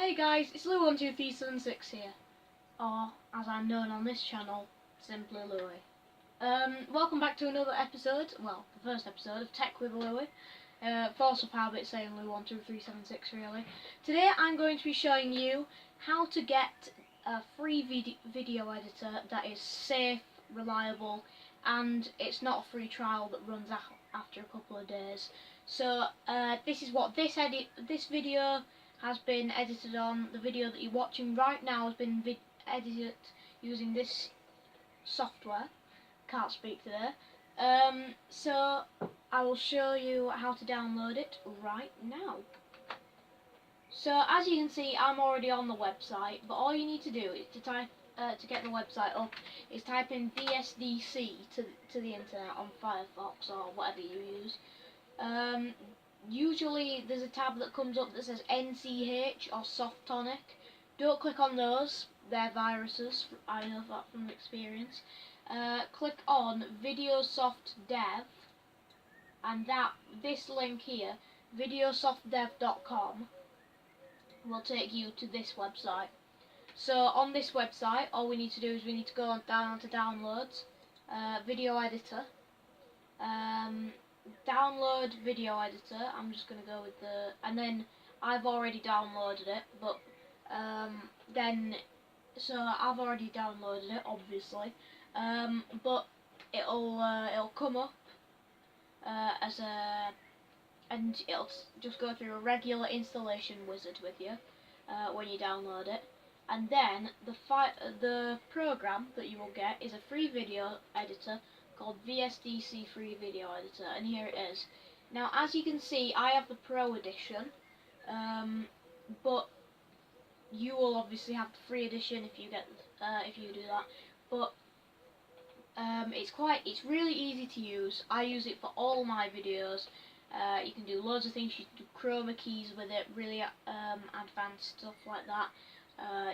Hey guys, it's Lou12376 here, or as I'm known on this channel, simply Louie. Welcome back to another episode, well, the first episode of Tech with Louie. Force of habit saying Lou12376 really. Today I'm going to be showing you how to get a free video editor that is safe, reliable, and it's not a free trial that runs out after a couple of days. So this is what this video has been edited on. The video that you're watching right now has been edited using this software. Can't speak today. So I will show you how to download it right now. So as you can see, I'm already on the website, but all you need to do is to get the website up is type in VSDC to the internet on Firefox or whatever you use. Usually there's a tab that comes up that says NCH or Softonic. Don't click on those, they're viruses, I know that from experience. Click on VideoSoft Dev, and this link here, videosoftdev.com, will take you to this website. So on this website, all we need to do is we need to go down to downloads, video editor, download video editor. I'm just going to go with and then I've already downloaded it, but so I've already downloaded it obviously, but it'll come up and it'll just go through a regular installation wizard with you when you download it, and then the program that you will get is a free video editor called VSDC Free Video Editor, and here it is. Now, as you can see, I have the Pro Edition, but you will obviously have the free edition if you do that. But it's really easy to use. I use it for all my videos. You can do loads of things. You can do chroma keys with it, really advanced stuff like that.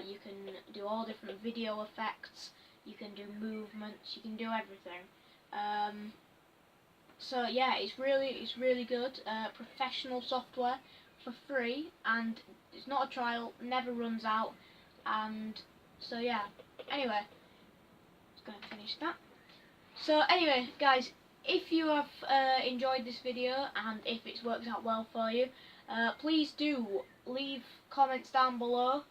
You can do all different video effects. You can do movements. You can do everything. So yeah, it's really good. Professional software for free, and it's not a trial, never runs out, and so yeah. Anyway, just gonna finish that. So anyway, guys, if you have enjoyed this video and if it's worked out well for you, please do leave comments down below.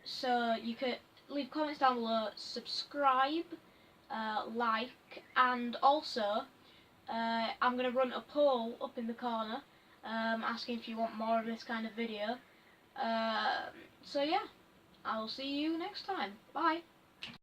So you could leave comments down below, subscribe, like, and also I'm going to run a poll up in the corner asking if you want more of this kind of video. So yeah, I'll see you next time. Bye.